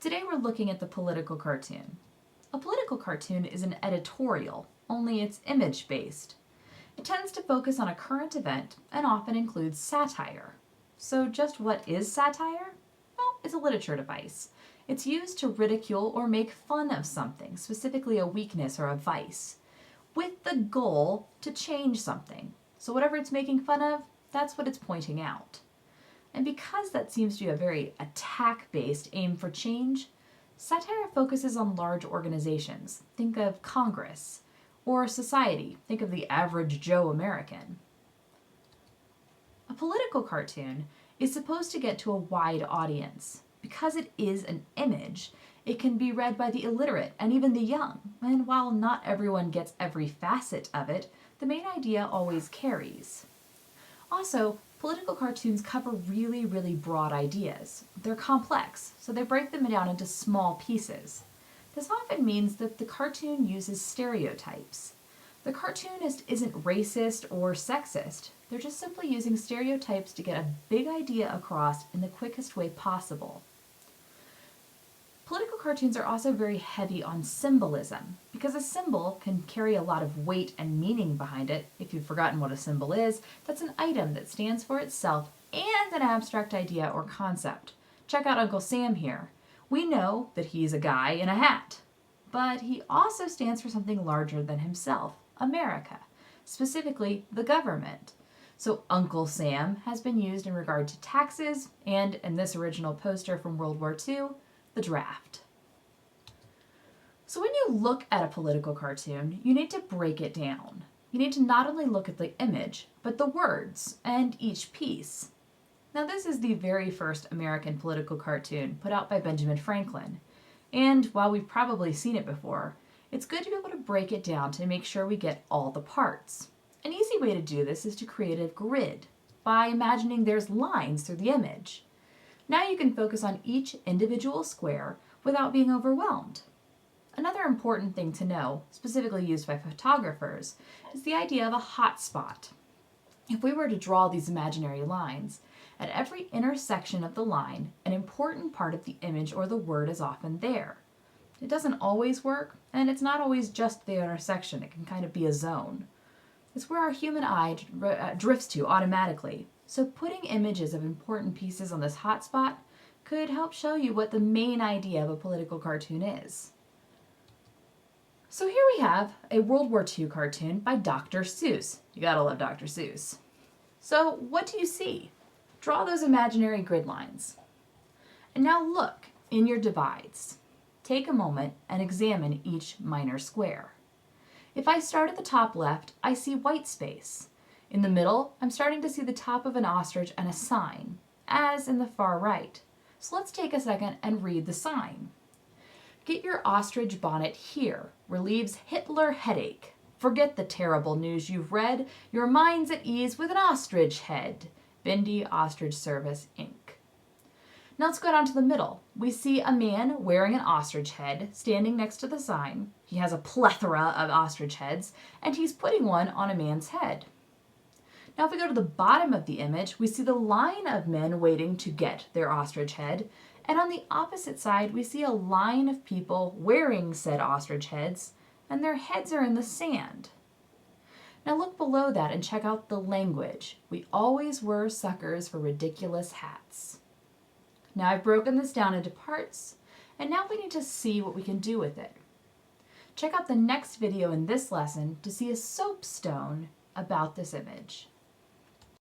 Today we're looking at the political cartoon. A political cartoon is an editorial, only it's image-based. It tends to focus on a current event and often includes satire. So just what is satire? Well, it's a literature device. It's used to ridicule or make fun of something, specifically a weakness or a vice, with the goal to change something. So whatever it's making fun of, that's what it's pointing out. And because that seems to be a very attack-based aim for change, satire focuses on large organizations. Think of Congress. Or society. Think of the average Joe American. A political cartoon is supposed to get to a wide audience. Because it is an image, it can be read by the illiterate and even the young. And while not everyone gets every facet of it, the main idea always carries. Also, political cartoons cover really, really broad ideas. They're complex, so they break them down into small pieces. This often means that the cartoon uses stereotypes. The cartoonist isn't racist or sexist. They're just simply using stereotypes to get a big idea across in the quickest way possible. Political cartoons are also very heavy on symbolism, because a symbol can carry a lot of weight and meaning behind it. If you've forgotten what a symbol is, that's an item that stands for itself and an abstract idea or concept. Check out Uncle Sam here. We know that he's a guy in a hat, but he also stands for something larger than himself, America, specifically the government. So Uncle Sam has been used in regard to taxes and, in this original poster from World War II, the draft. So when you look at a political cartoon, you need to break it down. You need to not only look at the image, but the words and each piece. Now this is the very first American political cartoon put out by Benjamin Franklin. And while we've probably seen it before, it's good to be able to break it down to make sure we get all the parts. An easy way to do this is to create a grid by imagining there's lines through the image. Now you can focus on each individual square without being overwhelmed. Another important thing to know, specifically used by photographers, is the idea of a hotspot. If we were to draw these imaginary lines, at every intersection of the line, an important part of the image or the word is often there. It doesn't always work, and it's not always just the intersection. It can kind of be a zone. It's where our human eye drifts to automatically. So putting images of important pieces on this hotspot could help show you what the main idea of a political cartoon is. So here we have a World War II cartoon by Dr. Seuss. You gotta love Dr. Seuss. So what do you see? Draw those imaginary grid lines. And now look in your divides. Take a moment and examine each minor square. If I start at the top left, I see white space. In the middle, I'm starting to see the top of an ostrich and a sign, as in the far right. So let's take a second and read the sign. Get your ostrich bonnet here. Relieves Hitler headache. Forget the terrible news you've read. Your mind's at ease with an ostrich head. Bindi Ostrich Service, Inc. Now let's go down to the middle. We see a man wearing an ostrich head standing next to the sign. He has a plethora of ostrich heads, and he's putting one on a man's head. Now if we go to the bottom of the image, we see the line of men waiting to get their ostrich head, and on the opposite side we see a line of people wearing said ostrich heads, and their heads are in the sand. Now look below that and check out the language. We always were suckers for ridiculous hats. Now I've broken this down into parts, and now we need to see what we can do with it. Check out the next video in this lesson to see a soapstone about this image.